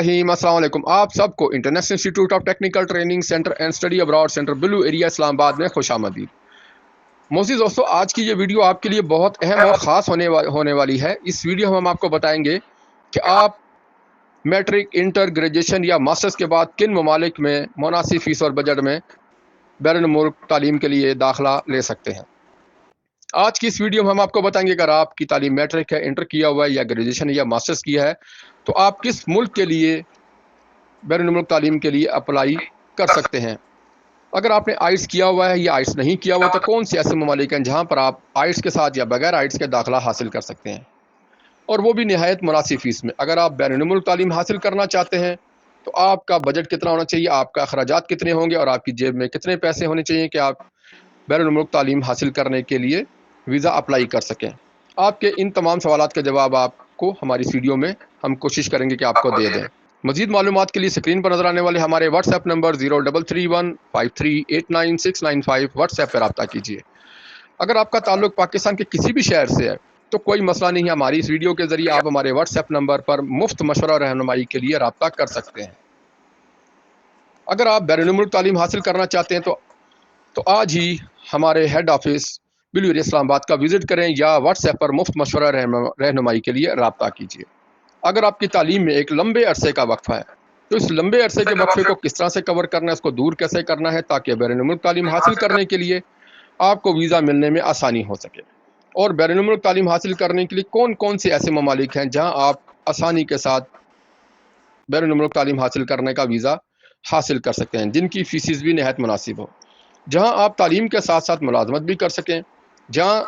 अस्सलाम वालेकुम। आप सबको international institute of technical training centre and study abroad centre blue area Islamabad में खुशामदीद। मोज़ीज़ दोस्तों, आज की ये वीडियो आपके लिए बहुत अहम और ख़ास होने वाली है। इस वीडियो में हम आपको बताएंगे कि आप मैट्रिक, इंटर, ग्रेजुएशन या मास्टर्स के बाद किन ममालिक में मुनासिब फ़ीस और बजट में बैरून मुल्क तालीम के लिए दाखिला ले सकते हैं। आज की इस वीडियो में हम आपको बताएंगे, अगर आपकी तालीम मैट्रिक है, इंटर किया हुआ है या ग्रेजुएशन या मास्टर्स किया है, तो आप किस मुल्क के लिए बैरून मुल्क तालीम के लिए अप्लाई कर सकते हैं। अगर आपने आइट्स किया हुआ है या आइट्स नहीं किया हुआ, तो कौन से ऐसे ममालिक हैं जहाँ पर आप आइट्स के साथ या बगैर आइट्स के दाखिला हासिल कर सकते हैं, और वो भी निहायत मुनासिब फ़ीस में। अगर आप बैरून मुल्क तालीम हासिल करना चाहते हैं तो आपका बजट कितना होना चाहिए, आपका अखराजात कितने होंगे और आपकी जेब में कितने पैसे होने चाहिए कि आप बैरून मुल्क तालीम हासिल करने के लिए वीज़ा अप्लाई कर सकें। आपके इन तमाम सवालात के जवाब आपको हमारी इस वीडियो में हम कोशिश करेंगे कि आपको दे दें। मज़ीद मालूमात के लिए स्क्रीन पर नजर आने वाले हमारे व्हाट्सएप नंबर 0331538995 व्हाट्सएप पर रब्ता कीजिए। अगर आपका ताल्लुक पाकिस्तान के किसी भी शहर से है तो कोई मसला नहीं है, हमारी इस वीडियो के जरिए आप हमारे व्हाट्सएप नंबर पर मुफ्त मशवरा और रहनुमाई के लिए रब्ता कर सकते हैं। अगर आप बैरून मुल्क तालीम हासिल करना चाहते हैं तो आज ही हमारे head office blue area Islamabad का विजिट करें या व्हाट्सएप पर मुफ्त मशवरा रहनुमाई के लिए रब्ता कीजिए। अगर आपकी तालीम में एक लंबे अरसे का वक्फा है तो इस लंबे अरसे के वक्फे को किस तरह से कवर करना है, उसको दूर कैसे करना है, ताकि बैरून मुल्क तालीम हासिल करने के लिए आपको वीज़ा मिलने में आसानी हो सके। और बैरून मुल्क तालीम हासिल करने के लिए कौन कौन से ऐसे ममालिक हैं जहां आप आसानी के साथ बैरून मुल्क तालीम हासिल करने का वीज़ा हासिल कर सकते हैं, जिनकी फ़ीस भी नहायत मुनासिब हो, जहां आप तालीम के साथ साथ मुलाजमत भी कर सकें, जहां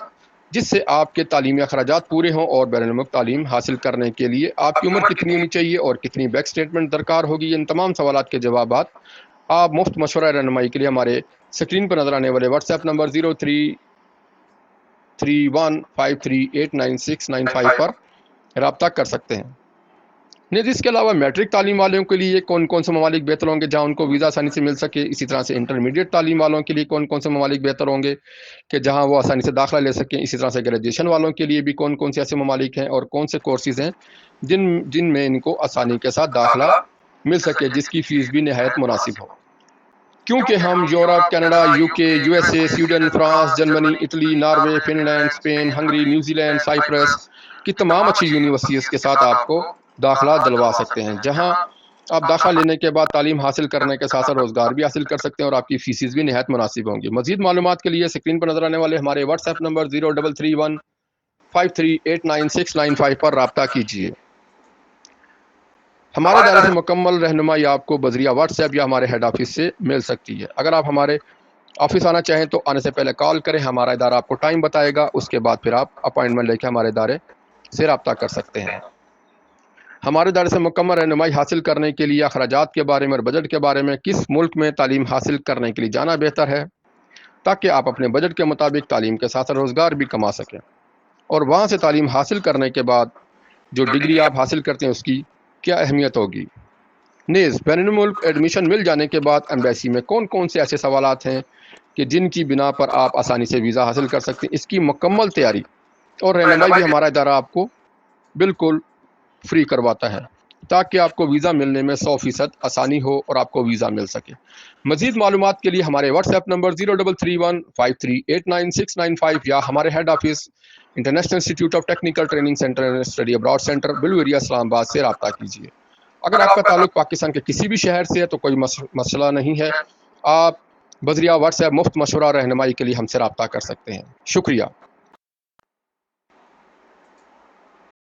जिससे आपके तालीमी अखराजात पूरे हों। और बैरून मुल्क तालीम हासिल करने के लिए आपकी उम्र कितनी होनी चाहिए और कितनी बैंक स्टेटमेंट दरकार होगी, इन तमाम सवालात के जवाब आप मुफ्त मशवरा रहनुमाई के लिए हमारे स्क्रीन पर नजर आने वाले व्हाट्सएप नंबर 0331538995 पर रब्ता कर सकते हैं। नहीं, इसके अलावा मैट्रिक तालीम वालों के लिए कौन कौन से ममालिक बेहतर होंगे जहाँ उनको वीज़ा आसानी से मिल सके, इसी तरह से इंटरमीडिएट तालीम वालों के लिए कौन कौन से ममालिक बेहतर होंगे कि जहाँ वो आसानी से दाखिला ले सकें, इसी तरह से ग्रेजुएशन वालों के लिए भी कौन कौन से ऐसे ममालिक हैं और कौन से कोर्सेज हैं जिनमें इनको आसानी के साथ दाखिला मिल सके, जिसकी फ़ीस भी नहायत मुनासिब हो। क्योंकि हम Europe, Canada, UK, USA, Sweden, France, Germany, Italy, Norway, Finland, Spain, Hungary, New Zealand, Cyprus की तमाम अच्छी यूनिवर्सिटीज़ के साथ आपको दाखिला दिलवा सकते हैं, जहां आप दाखिला लेने के बाद तालीम हासिल करने के साथ साथ रोज़गार भी हासिल कर सकते हैं और आपकी फ़ीस भी नहायत मुनासिब होंगी। मज़ीद मालूमात के लिए स्क्रीन पर नजर आने वाले हमारे व्हाट्सएप नंबर 0331538995 पर रब्ता कीजिए। हमारे दायरे से मुकम्मल रहनुमाई आपको बजरिया व्हाट्सएप या हमारे हेड ऑफिस से मिल सकती है। अगर आप हमारे ऑफिस आना चाहें तो आने से पहले कॉल करें, हमारा इदारा आपको टाइम बताएगा, उसके बाद फिर आप अपॉइंटमेंट लेकर हमारे इदारे से रब्ता कर सकते हैं। हमारे इदारे से मुकम्मल रहनुमाई हासिल करने के लिए अखराजात के बारे में और बजट के बारे में, किस मुल्क में तालीम हासिल करने के लिए जाना बेहतर है, ताकि आप अपने बजट के मुताबिक तालीम के साथ रोज़गार भी कमा सकें, और वहाँ से तालीम हासिल करने के बाद जो डिग्री आप हासिल करते हैं उसकी क्या अहमियत होगी। नेज़ बैरून मुल्क एडमिशन मिल जाने के बाद एम्बेसी में कौन कौन से ऐसे सवालात हैं कि जिनकी बिना पर आप आसानी से वीज़ा हासिल कर सकते हैं, इसकी मुकम्मल तैयारी और रहनुमाई भी हमारा इदारा आपको बिल्कुल फ्री करवाता है, ताकि आपको वीज़ा मिलने में 100% आसानी हो और आपको वीज़ा मिल सके। मज़ीद मालूमात के लिए हमारे व्हाट्सएप नंबर 0331538995 या हमारे head office international institute of technical training centre and study abroad centre blue area Islamabad से रब्ता कीजिए। अगर आपका ताल्लुक पाकिस्तान के किसी भी शहर से है तो कोई मसला नहीं है, आप बजरिया व्हाट्सएप मुफ्त मशवरा रहनुमाई के लिए हमसे रब्ता कर सकते हैं। शुक्रिया।